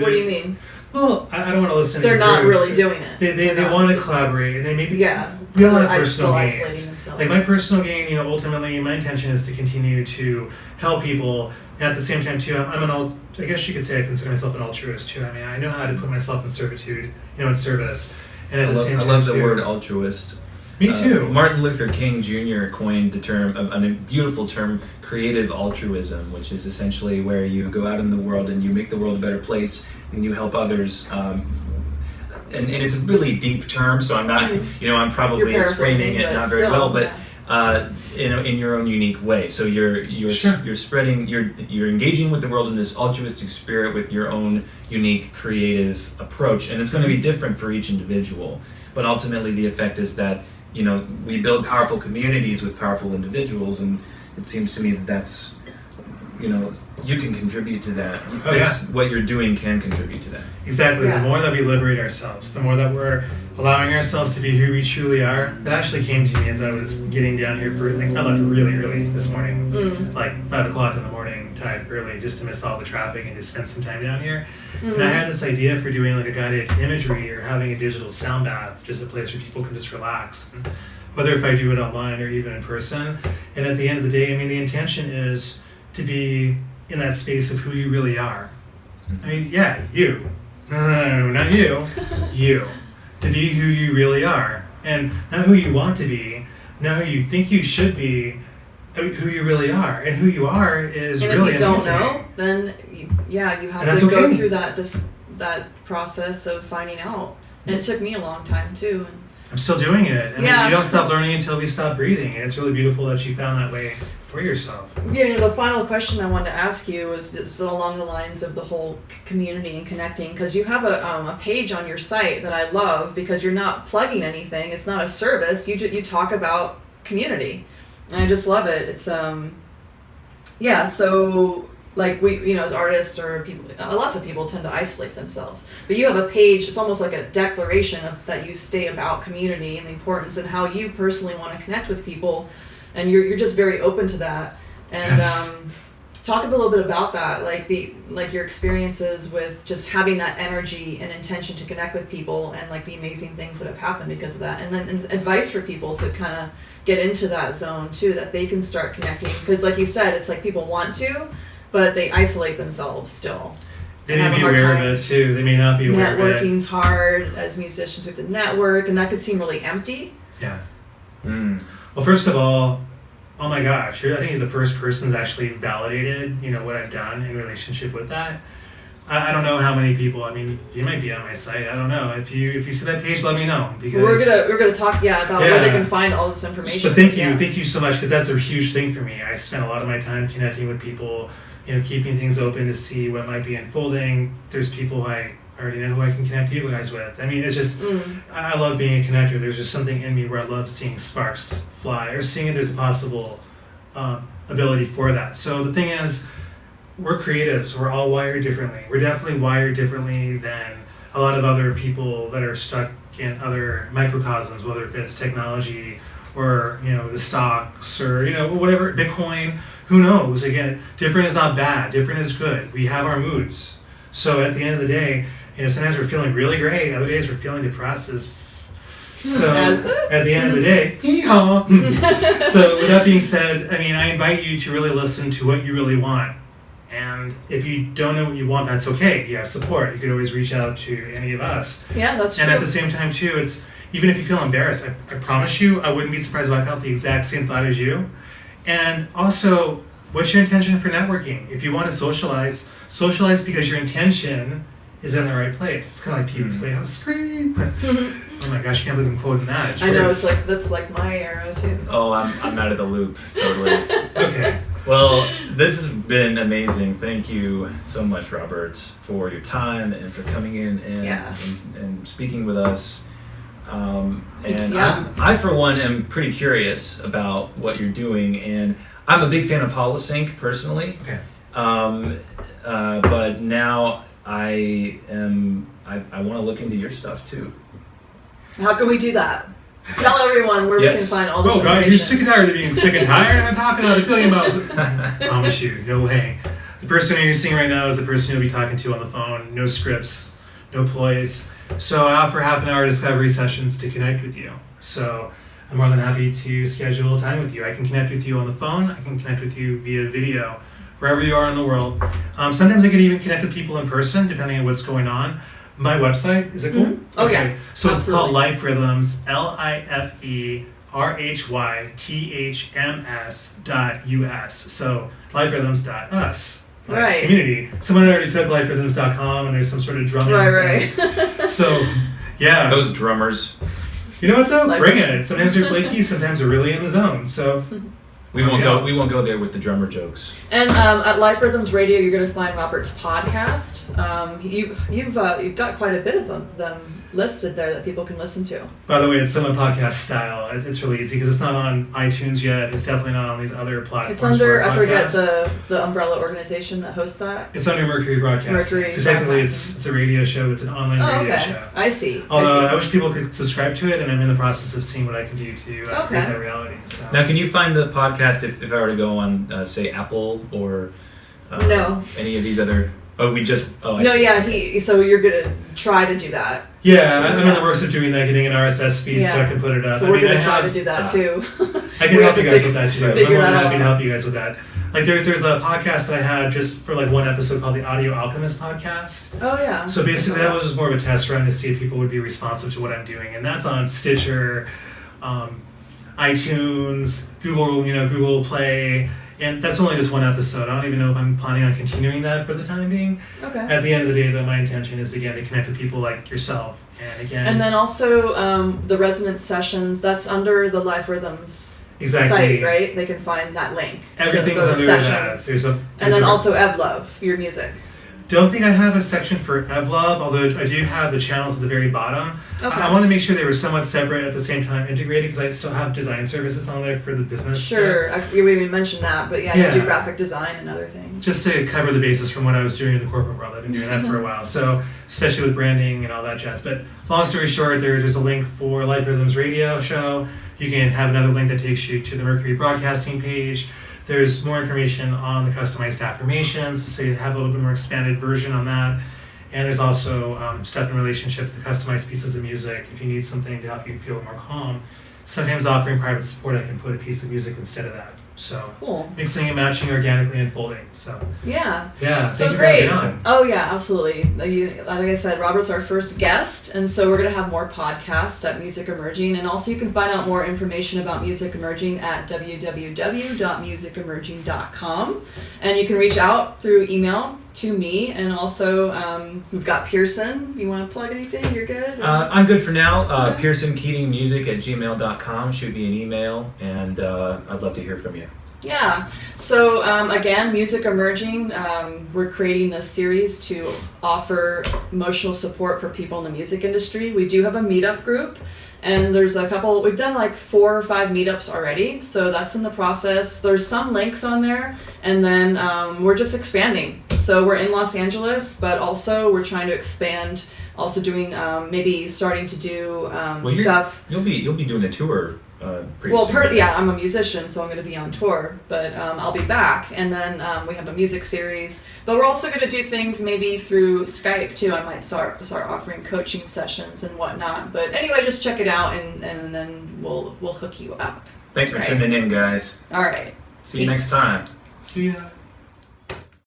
What do you mean? Well, I don't want to listen. They're not really doing it. They want to collaborate, and they maybe yeah. We all have They're personal still gains. isolating themselves. Like my personal gain, ultimately my intention is to continue to help people, and at the same time too, I guess you could say I consider myself an altruist too. I mean, I know how to put myself in servitude, in service, and at the same time I love the word altruist. Me too. Martin Luther King Jr. coined the term, a beautiful term, creative altruism, which is essentially where you go out in the world and you make the world a better place and you help others. And it's a really deep term, so I'm not, I'm probably explaining it not very well, but in your own unique way. So you're spreading, you're engaging with the world in this altruistic spirit with your own unique creative approach, and it's going to be different for each individual. But ultimately, the effect is that we build powerful communities with powerful individuals, and it seems to me that that's you can contribute to that. What you're doing can contribute to that. Exactly. Yeah. The more that we liberate ourselves, the more that we're allowing ourselves to be who we truly are. That actually came to me as I was getting down here for, I left really early this morning, like 5 o'clock in the morning, tired early, just to miss all the traffic and just spend some time down here. And I had this idea for doing like a guided imagery or having a digital sound bath, just a place where people can just relax. And whether if I do it online or even in person. And at the end of the day, the intention is to be in that space of who you really are. You. No, not you. You. To be who you really are. And not who you want to be, not who you think you should be, who you really are. And who you are is and really amazing. And if you don't know, then you have to go through that process of finding out. And it took me a long time too. I'm still doing it. You don't stop learning until we stop breathing. And it's really beautiful that you found that way for yourself. The final question I wanted to ask you was just along the lines of the whole community and connecting, because you have a page on your site that I love because you're not plugging anything. It's not a service. You talk about community, and I just love it. It's so like we as artists or people, lots of people tend to isolate themselves, but you have a page. It's almost like a declaration that you state about community and the importance and how you personally want to connect with people. And you're just very open to that, and talk a little bit about that, like your experiences with just having that energy and intention to connect with people, and like the amazing things that have happened because of that, and then advice for people to kind of get into that zone too, that they can start connecting, because like you said, it's like people want to, but they isolate themselves still. They may be aware of it too. They may not be aware of it. Networking's hard. As musicians, we have to network, and that could seem really empty. Yeah. Well, first of all, oh my gosh, I think you're the first person that's actually validated, what I've done in relationship with that. I don't know how many people. You might be on my site. I don't know. If you see that page, let me know, because we're gonna talk about where they can find all this information. But thank you so much, because that's a huge thing for me. I spend a lot of my time connecting with people, keeping things open to see what might be unfolding. There's people who I already know who I can connect you guys with. It's just, I love being a connector. There's just something in me where I love seeing sparks fly, or seeing if there's a possible ability for that. So the thing is, we're creatives. We're all wired differently. We're definitely wired differently than a lot of other people that are stuck in other microcosms, whether if it's technology or, the stocks or, whatever, Bitcoin, who knows? Again, different is not bad. Different is good. We have our moods. So at the end of the day, sometimes we're feeling really great. Other days we're feeling depressed as so at the end of the day, So with that being said, I invite you to really listen to what you really want. And if you don't know what you want, that's okay. You have support. You could always reach out to any of us. Yeah, that's true. And at the same time too, it's, even if you feel embarrassed, I promise you, I wouldn't be surprised if I felt the exact same thought as you. And also, what's your intention for networking? If you want to socialize because your intention is in the right place. It's kind of like Pee-wee's Playhouse. Scream! Oh my gosh, I can't believe I'm quoting that. I know, that's like my era too. Oh, I'm out of the loop, totally. Okay. Well, this has been amazing. Thank you so much, Robert, for your time and for coming in and speaking with us. I, for one, am pretty curious about what you're doing, and I'm a big fan of Holosync personally. Okay. But now I want to look into your stuff too. How can we do that? Tell everyone where we can find all this information. Guys, you're sick and tired of being sick and tired? I'm talking about a billion miles. I promise you, no way. the person you're seeing right now is the person you'll be talking to on the phone. No scripts, no ploys. So I offer half an hour discovery sessions to connect with you. So I'm more than happy to schedule time with you. I can connect with you on the phone. I can connect with you via video, wherever you are in the world. Sometimes I can even connect with people in person, depending on what's going on. My website, is it cool? Mm-hmm. Oh, yeah. So Absolutely. It's called Life Rhythms, LIFERHYTHMS.US. So liferhythms.us. Like Right. Community. Someone already took liferhythms.com and there's some sort of drumming Right. thing. So, yeah. Those drummers. You know what though? Life Bring Rhythms. it. Sometimes you're flaky, sometimes you're really in the zone. So We won't go. We won't go there with the drummer jokes. And at Life Rhythms Radio, you're going to find Robert's podcast. You've got quite a bit of them listed there that people can listen to. by the way, it's somewhat podcast style. It's really easy because it's not on iTunes yet. It's definitely not on these other platforms. It's under, for I forget podcasts. the umbrella organization that hosts that. It's under Mercury Broadcasting. Mercury so technically Broadcasting. it's a radio show. It's an online Oh, radio okay. show. I see. Although I wish people could subscribe to it, and I'm in the process of seeing what I can do to create that reality. So. Now, can you find the podcast if I were to go on, say, Apple or No. any of these other? Oh, we just. Oh, I No, see. yeah, so you're going to try to do that. Yeah, I'm in the works of doing that, getting an RSS feed so I Yeah. can put it up. So we're going to try to do that too. I can We help have you to guys with that too. I'm more figure than that happy out. to help you guys with that. Like there's a podcast that I had just for like one episode called the Audio Alchemist podcast. Oh, yeah. So basically that was just more of a test run to see if people would be responsive to what I'm doing, and that's on Stitcher, iTunes, Google Play, and that's only just one episode. I don't even know if I'm planning on continuing that for the time being. Okay. At the end of the day, though, my intention is again to connect with people like yourself, and again, And then also the resonance sessions, that's under the Life Rhythms exactly site, right? They can find that link. to everything's those under that. sessions. And And then also Evlov, your music. Don't think I have a section for Evlov, although I do have the channels at the very bottom. Okay. I want to make sure they were somewhat separate at the same time integrated because I still have design services on there for the business. Sure, we even mentioned that, but yeah, Yeah. you do graphic design and other things. Just to cover the basis from what I was doing in the corporate world. I've been doing that for a while, so especially with branding and all that jazz. But long story short, there's a link for Life Rhythms radio show. You can have another link that takes you to the Mercury Broadcasting page. There's more information on the customized affirmations, so you have a little bit more expanded version on that. And there's also stuff in relationship to the customized pieces of music. If you need something to help you feel more calm, sometimes offering private support, I can put a piece of music instead of that. So Cool. mixing and matching, organically unfolding. So Yeah. yeah, So thank you for great. having me on. Oh yeah, absolutely. Like I said, Robert's our first guest, and so we're gonna have more podcasts at Music Emerging, and also you can find out more information about Music Emerging at www.musicemerging.com, and you can reach out through email to me, and also we've got Pierson. You want to plug anything? You're good. I'm good for now. Okay. Pierson Keating-Music at gmail.com. Shoot me an email, and I'd love to hear from you. Yeah. So again, Music Emerging, we're creating this series to offer emotional support for people in the music industry. We do have a meetup group, and there's a couple, we've done like 4 or 5 meetups already, so that's in the process. There's some links on there, and then we're just expanding. So we're in Los Angeles, but also we're trying to expand, also doing, maybe starting to do stuff. You'll be doing a tour pretty soon. Yeah, I'm a musician, so I'm going to be on tour, but I'll be back. And then we have a music series, but we're also going to do things maybe through Skype too. I might start offering coaching sessions and whatnot. But anyway, just check it out, and then we'll hook you up. Thanks for Right. tuning in, guys. All right. See you Peace. next time. See ya.